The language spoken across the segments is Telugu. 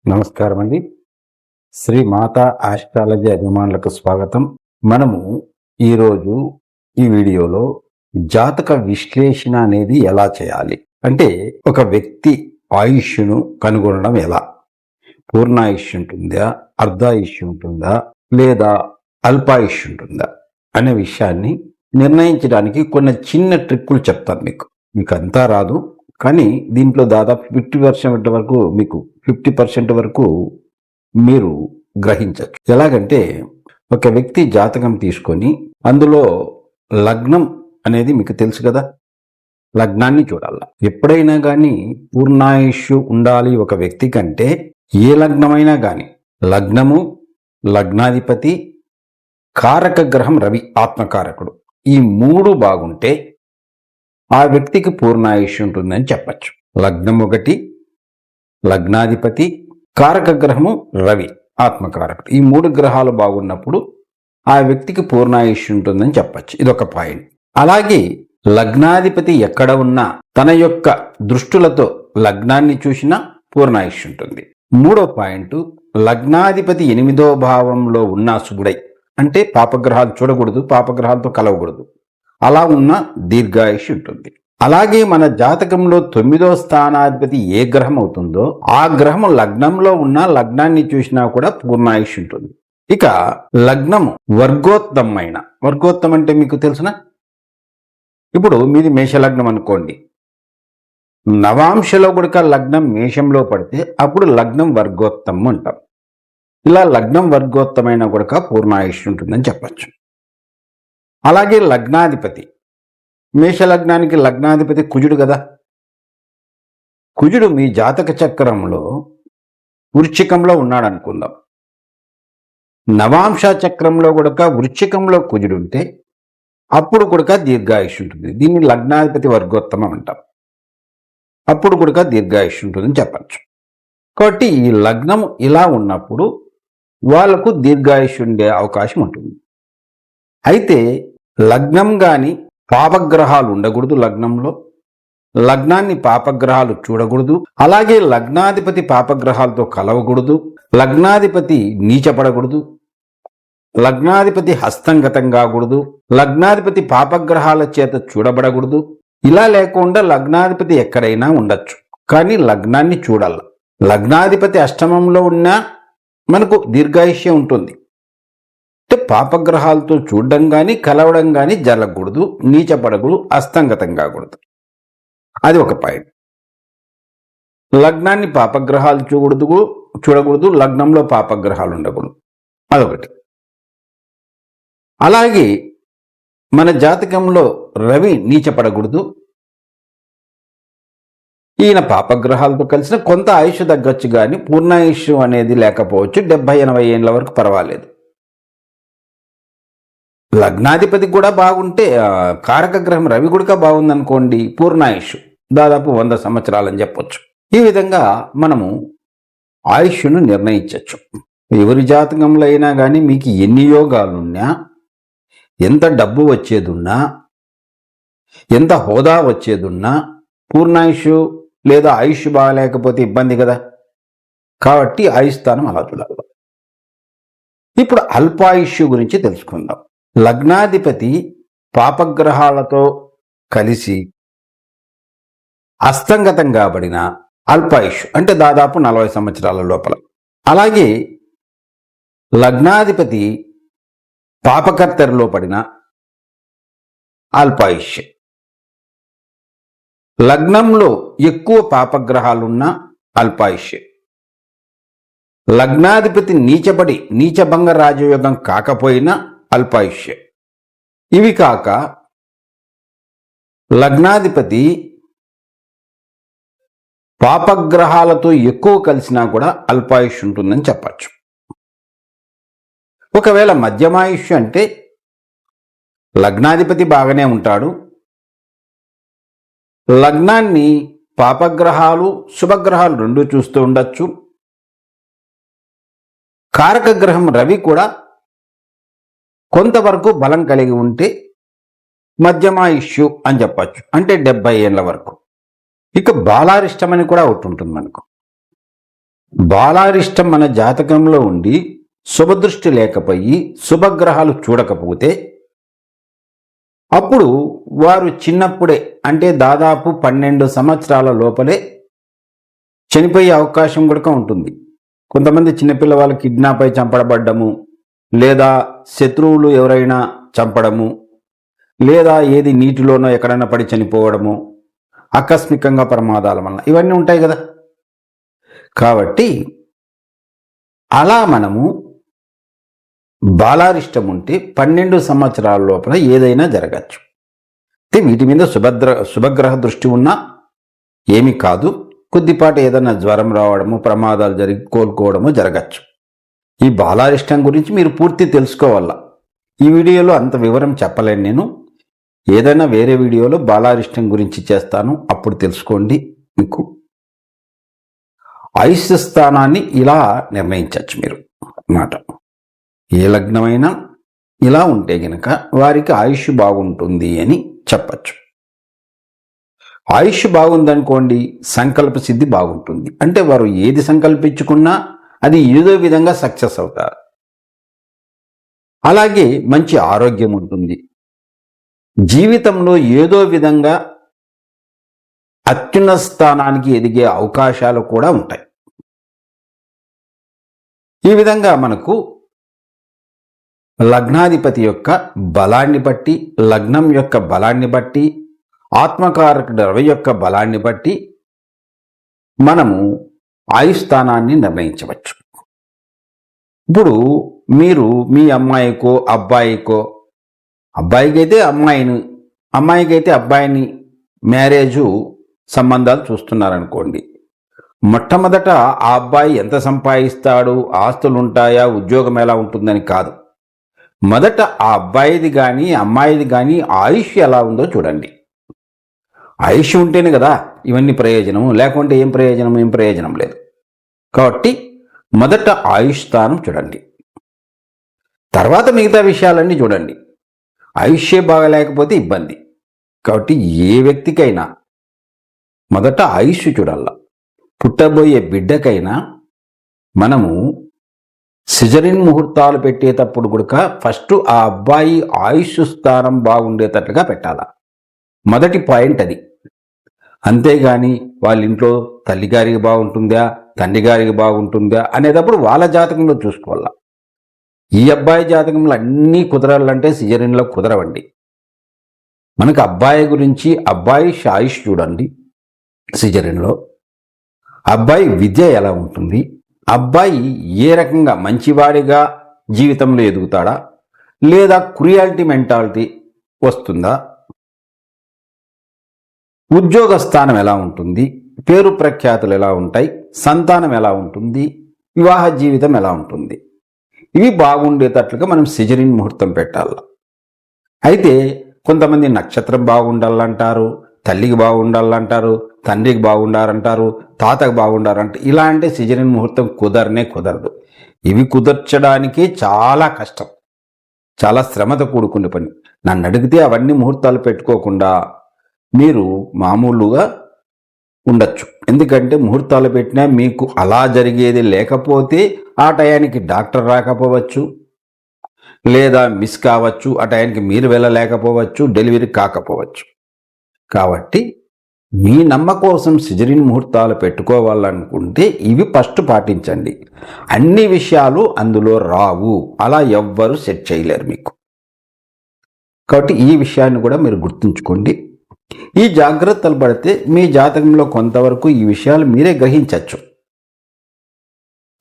నమస్కారం అండి. శ్రీ మాతా ఆస్ట్రాలజీ అభిమానులకు స్వాగతం. మనము ఈరోజు ఈ వీడియోలో జాతక విశ్లేషణ అనేది ఎలా చేయాలి అంటే ఒక వ్యక్తి ఆయుష్ను కనుగొనడం ఎలా, పూర్ణాయుష్ ఉంటుందా, అర్ధాయుష్ ఉంటుందా లేదా అల్పాయుష్ ఉంటుందా అనే విషయాన్ని నిర్ణయించడానికి కొన్ని చిన్న ట్రిక్కులు చెప్తాను. మీకు అంతా రాదు, కానీ దీంట్లో దాదాపు 50% వరకు మీకు 50% వరకు మీరు గ్రహించవచ్చు. ఎలాగంటే ఒక వ్యక్తి జాతకం తీసుకొని అందులో లగ్నం అనేది మీకు తెలుసు కదా, లగ్నాన్ని చూడాలి. ఎప్పుడైనా కానీ పూర్ణాయుష్ ఉండాలి ఒక వ్యక్తి కంటే ఏ లగ్నమైనా కానీ లగ్నము, లగ్నాధిపతి, కారక గ్రహం రవి ఆత్మకారకుడు, ఈ మూడు బాగుంటే ఆ వ్యక్తికి పూర్ణాయుష్ ఉంటుందని చెప్పచ్చు. లగ్నం ఒకటి, లగ్నాధిపతి, కారక గ్రహము రవి ఆత్మకారకుడు, ఈ మూడు గ్రహాలు బాగున్నప్పుడు ఆ వ్యక్తికి పూర్ణాయుష్ ఉంటుందని చెప్పచ్చు. ఇదొక పాయింట్. అలాగే లగ్నాధిపతి ఎక్కడ ఉన్నా తన యొక్క దృష్టులతో లగ్నాన్ని చూసినా పూర్ణాయుష్ ఉంటుంది. మూడో పాయింట్, లగ్నాధిపతి 8వ భావంలో ఉన్న శుభుడై, అంటే పాపగ్రహాలు చూడకూడదు, పాపగ్రహాలతో కలవకూడదు, అలా ఉన్న దీర్ఘాయుష్ ఉంటుంది. అలాగే మన జాతకంలో 9వ స్థానాధిపతి ఏ గ్రహం అవుతుందో ఆ గ్రహం లగ్నంలో ఉన్న లగ్నాన్ని చూసినా కూడా పూర్ణాయుష్ ఉంటుంది. ఇక లగ్నము వర్గోత్తమైన, వర్గోత్తం అంటే మీకు తెలుసునా, ఇప్పుడు మీది మేషలగ్నం అనుకోండి, నవాంశలో కూడా లగ్నం మేషంలో పడితే అప్పుడు లగ్నం వర్గోత్తం అంటాం. ఇలా లగ్నం వర్గోత్తమైన కూడా పూర్ణాయుష్ ఉంటుందని చెప్పచ్చు. అలాగే లగ్నాధిపతి, మేషలగ్నానికి లగ్నాధిపతి కుజుడు కదా, కుజుడు మీ జాతక చక్రంలో వృశ్చికంలో ఉన్నాడు అనుకుందాం. నవాంశ చక్రంలో కూడా వృశ్చికంలో కుజుడు ఉంటే అప్పుడు కూడా దీర్ఘాయుష్ ఉంటుంది. దీన్ని లగ్నాధిపతి వర్గోత్తమం అంటాం. అప్పుడు కూడా దీర్ఘాయుష్ ఉంటుందని చెప్పచ్చు. కాబట్టి ఈ లగ్నం ఇలా ఉన్నప్పుడు వాళ్లకు దీర్ఘాయుష్ ఉండే అవకాశం ఉంటుంది. అయితే లగ్నం కానీ పాపగ్రహాలు ఉండకూడదు, లగ్నంలో లగ్నాన్ని పాపగ్రహాలు చూడకూడదు, అలాగే లగ్నాధిపతి పాపగ్రహాలతో కలవకూడదు, లగ్నాధిపతి నీచపడకూడదు, లగ్నాధిపతి హస్తంగతం కాకూడదు, లగ్నాధిపతి పాపగ్రహాల చేత చూడబడకూడదు. ఇలా లేకుండా లగ్నాధిపతి ఎక్కడైనా ఉండొచ్చు, కానీ లగ్నాన్ని చూడాల. లగ్నాధిపతి అష్టమంలో ఉన్నా మనకు దీర్ఘాయుష్యం ఉంటుంది. పాపగ్రహాలతో చూడడం కానీ కలవడం కానీ జరగకూడదు, నీచపడకూడదు, అస్తంగతం కాకూడదు. అది ఒక పాయింట్. లగ్నాన్ని పాపగ్రహాలు చూడకూడదు, లగ్నంలో పాపగ్రహాలు ఉండకూడదు, అదొకటి. అలాగే మన జాతకంలో రవి నీచపడకూడదు. ఈయన పాపగ్రహాలతో కలిసిన కొంత ఆయుష్ తగ్గొచ్చు, కానీ పూర్ణాయుష్ అనేది లేకపోవచ్చు. 70-80 ఏళ్ళ వరకు పర్వాలేదు. లగ్నాధిపతి కూడా బాగుంటే, కారక గ్రహం రవి కూడా బాగుందనుకోండి, పూర్ణాయుష్ దాదాపు 100 సంవత్సరాలని చెప్పొచ్చు. ఈ విధంగా మనము ఆయుష్ను నిర్ణయించవచ్చు. ఎవరి జాతకంలో అయినా కానీ మీకు ఎన్ని యోగాలున్నా, ఎంత డబ్బు వచ్చేదున్నా, ఎంత హోదా వచ్చేదున్నా, పూర్ణాయుష్ లేదా ఆయుష్ బాగాలేకపోతే ఇబ్బంది కదా. కాబట్టి ఆయుష్ స్థానం అలా చూడాలి. ఇప్పుడు అల్పాయుష్ గురించి తెలుసుకుందాం. లగ్నాధిపతి పాపగ్రహాలతో కలిసి అస్తంగతం కాబడిన అల్పాయుష్, అంటే దాదాపు 40 సంవత్సరాల లోపల. అలాగే లగ్నాధిపతి పాపకర్తెరలో పడిన అల్పాయుష్. లగ్నంలో ఎక్కువ పాపగ్రహాలున్న అల్పాయుష్. లగ్నాధిపతి నీచబడి నీచభంగ రాజయోగం కాకపోయినా అల్పాయుష్. ఇవి కాక లగ్నాధిపతి పాపగ్రహాలతో ఎక్కువ కలిసినా కూడా అల్పాయుష్ ఉంటుందని చెప్పచ్చు. ఒకవేళ మధ్యమాయుష్ అంటే లగ్నాధిపతి బాగానే ఉంటాడు, లగ్నాన్ని పాపగ్రహాలు శుభగ్రహాలు రెండు చూస్తూ ఉండొచ్చు, కారక గ్రహం రవి కూడా కొంతవరకు బలం కలిగి ఉంటే మధ్యమాయుష్ అని చెప్పచ్చు, అంటే 70 ఏళ్ళ వరకు. ఇక బాలారిష్టమని కూడా ఒకటి ఉంటుంది మనకు. బాలారిష్టం మన జాతకంలో ఉండి శుభదృష్టి లేకపోయి శుభగ్రహాలు చూడకపోతే అప్పుడు వారు చిన్నప్పుడే అంటే దాదాపు 12 సంవత్సరాల లోపలే చనిపోయే అవకాశం కూడా ఉంటుంది. కొంతమంది చిన్నపిల్లవాళ్ళు కిడ్నాప్ అయి చంపబడ్డము, లేదా శత్రువులు ఎవరైనా చంపడము, లేదా ఏది నీటిలోనో ఎక్కడైనా పడి చనిపోవడము, ఆకస్మికంగా ప్రమాదాల వలన ఇవన్నీ ఉంటాయి కదా. కాబట్టి అలా మనము బాలారిష్టం ఉంటే 12 సంవత్సరాల లోపల ఏదైనా జరగచ్చు. వీటి మీద శుభగ్రహ దృష్టి ఉన్నా ఏమీ కాదు. కొద్దిపాటి ఏదైనా జ్వరం రావడము, ప్రమాదాలు జరిగి కోలుకోవడము జరగచ్చు. ఈ బాలారిష్టం గురించి మీరు పూర్తి తెలుసుకోవాలా. ఈ వీడియోలో అంత వివరం చెప్పలేను నేను. ఏదైనా వేరే వీడియోలో బాలారిష్టం గురించి చేస్తాను, అప్పుడు తెలుసుకోండి. మీకు ఆయుష్ స్థానాన్ని ఇలా నిర్ణయించవచ్చు మీరు అన్నమాట. ఏ లగ్నమైనా ఇలా ఉంటే గనక వారికి ఆయుష్ బాగుంటుంది అని చెప్పచ్చు. ఆయుష్ బాగుందనుకోండి, సంకల్ప సిద్ధి బాగుంటుంది. అంటే వారు ఏది సంకల్పించుకున్నా అది ఏదో విధంగా సక్సెస్ అవుతారు. అలాగే మంచి ఆరోగ్యం ఉంటుంది. జీవితంలో ఏదో విధంగా అత్యున్నత స్థానానికి ఎదిగే అవకాశాలు కూడా ఉంటాయి. ఈ విధంగా మనకు లగ్నాధిపతి యొక్క బలాన్ని బట్టి, లగ్నం యొక్క బలాన్ని బట్టి, ఆత్మకారక ద్రవ్య యొక్క బలాన్ని బట్టి మనము ఆయుస్థానాన్ని నిర్ణయించవచ్చు. ఇప్పుడు మీరు మీ అమ్మాయికో అబ్బాయికో, అబ్బాయికైతే అమ్మాయిని, అమ్మాయికైతే అబ్బాయిని మ్యారేజు సంబంధాలు చూస్తున్నారనుకోండి. మొట్టమొదట ఆ అబ్బాయి ఎంత సంపాదిస్తాడు, ఆస్తులు ఉంటాయా, ఉద్యోగం ఎలా ఉంటుందని కాదు. మొదట ఆ అబ్బాయిది కానీ అమ్మాయిది కానీ ఆయుష్ ఎలా ఉందో చూడండి. ఆయుష్ ఉంటేనే కదా ఇవన్నీ ప్రయోజనం, లేకుంటే ఏం ప్రయోజనం లేదు. కాబట్టి మొదట ఆయుష్ స్థానం చూడండి, తర్వాత మిగతా విషయాలన్నీ చూడండి. ఆయుష్యే బాగలేకపోతే ఇబ్బంది. కాబట్టి ఏ వ్యక్తికైనా మొదట ఆయుష్ చూడాల. పుట్టబోయే బిడ్డకైనా మనము సిజరిన్ ముహూర్తాలు పెట్టేటప్పుడు కూడా ఫస్ట్ ఆ అబ్బాయి ఆయుష్ స్థానం బాగుండేటట్లుగా పెట్టాలా. మొదటి పాయింట్ అది. అంతేగాని వాళ్ళ ఇంట్లో తల్లిగారికి బాగుంటుందా, తండ్రి గారికి బాగుంటుందా అనేటప్పుడు వాళ్ళ జాతకంలో చూసుకోవాలా. ఈ అబ్బాయి జాతకంలో అన్నీ కుదరాలంటే సిజరిన్లో కుదరవండి. మనకు అబ్బాయి గురించి అబ్బాయి ఆయుష్ చూడండి సిజరిన్లో. అబ్బాయి విద్య ఎలా ఉంటుంది, అబ్బాయి ఏ రకంగా మంచివాడిగా జీవితంలో ఎదుగుతాడా, లేదా క్రుయాలిటీ మెంటాలిటీ వస్తుందా, ఉద్యోగ స్థానం ఎలా ఉంటుంది, పేరు ప్రఖ్యాతులు ఎలా ఉంటాయి, సంతానం ఎలా ఉంటుంది, వివాహ జీవితం ఎలా ఉంటుంది, ఇవి బాగుండేటట్లుగా మనం సిజరిన్ ముహూర్తం పెట్టాలి. అయితే కొంతమంది నక్షత్రం బాగుండాలంటారు, తల్లికి బాగుండాలంటారు, తండ్రికి బాగుండారంటారు, తాతకు బాగుండారంట. ఇలా అంటే సిజరిన్ ముహూర్తం కుదరదు. ఇవి కుదర్చడానికి చాలా కష్టం, చాలా శ్రమతో కూడుకునే పని. నన్ను అడిగితే అవన్నీ ముహూర్తాలు పెట్టుకోకుండా మీరు మామూలుగా ఉండొచ్చు. ఎందుకంటే ముహూర్తాలు పెట్టినా మీకు అలా జరిగేది లేకపోతే ఆ టయానికి డాక్టర్ రాకపోవచ్చు, లేదా మిస్ కావచ్చు, ఆ టయానికి మీరు వెళ్ళలేకపోవచ్చు, డెలివరీ కాకపోవచ్చు. కాబట్టి మీ నమ్మకం సిజరిన్ ముహూర్తాలు పెట్టుకోవాలనుకుంటే ఇవి ఫస్ట్ పాటించండి. అన్ని విషయాలు అందులో రావు, అలా ఎవ్వరూ సెట్ చేయలేరు మీకు. కాబట్టి ఈ విషయాన్ని కూడా మీరు గుర్తుంచుకోండి. ఈ జాగ్రత్తలు పడితే మీ జాతకంలో కొంతవరకు ఈ విషయాలు మీరే గ్రహించవచ్చు.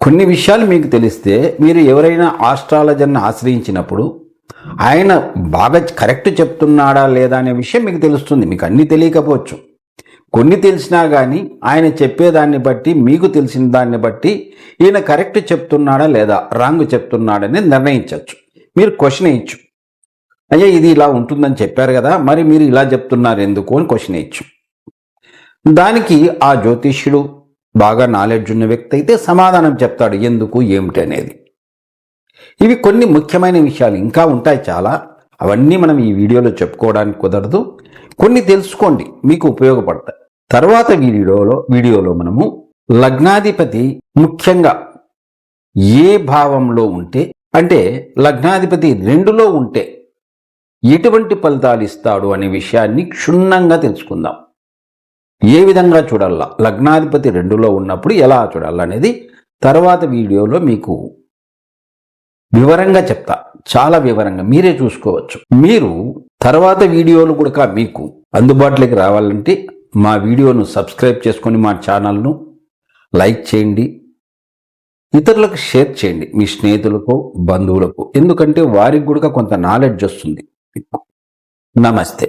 కొన్ని విషయాలు మీకు తెలిస్తే మీరు ఎవరైనా ఆస్ట్రాలజర్ని ఆశ్రయించినప్పుడు ఆయన బాగా కరెక్ట్ చెప్తున్నాడా లేదా అనే విషయం మీకు తెలుస్తుంది. మీకు అన్నీ తెలియకపోవచ్చు, కొన్ని తెలిసినా కానీ ఆయన చెప్పేదాన్ని బట్టి, మీకు తెలిసిన దాన్ని బట్టి ఈయన కరెక్ట్ చెప్తున్నాడా లేదా రాంగ్ చెప్తున్నాడని నిర్ణయించవచ్చు. మీరు క్వశ్చన్ వేయచ్చు, అయ్యా ఇది ఇలా ఉంటుందని చెప్పారు కదా, మరి మీరు ఇలా చెప్తున్నారు ఎందుకు అని క్వశ్చన్ వేయచ్చు. దానికి ఆ జ్యోతిష్యుడు బాగా నాలెడ్జ్ ఉన్న వ్యక్తి అయితే సమాధానం చెప్తాడు, ఎందుకు ఏమిటి అనేది. ఇవి కొన్ని ముఖ్యమైన విషయాలు ఇంకా ఉంటాయి చాలా, అవన్నీ మనం ఈ వీడియోలో చెప్పుకోవడానికి కుదరదు. కొన్ని తెలుసుకోండి, మీకు ఉపయోగపడతాయి. తర్వాత వీడియోలో మనము లగ్నాధిపతి ముఖ్యంగా ఏ భావంలో ఉంటే, అంటే లగ్నాధిపతి 2లో ఉంటే ఎటువంటి ఫలితాలు ఇస్తాడు అనే విషయాన్ని క్షుణ్ణంగా తెలుసుకుందాం. ఏ విధంగా చూడాలా, లగ్నాధిపతి 2లో ఉన్నప్పుడు ఎలా చూడాలనేది తర్వాత వీడియోలో మీకు వివరంగా చెప్తా. చాలా వివరంగా మీరే చూసుకోవచ్చు. మీరు తర్వాత వీడియోలు కూడా మీకు అందుబాటులోకి రావాలంటే మా వీడియోను సబ్స్క్రైబ్ చేసుకొని మా ఛానల్ను లైక్ చేయండి, ఇతరులకు షేర్ చేయండి, మీ స్నేహితులకు, బంధువులకు. ఎందుకంటే వారికి కూడా కొంత నాలెడ్జ్ వస్తుంది. నమస్తే.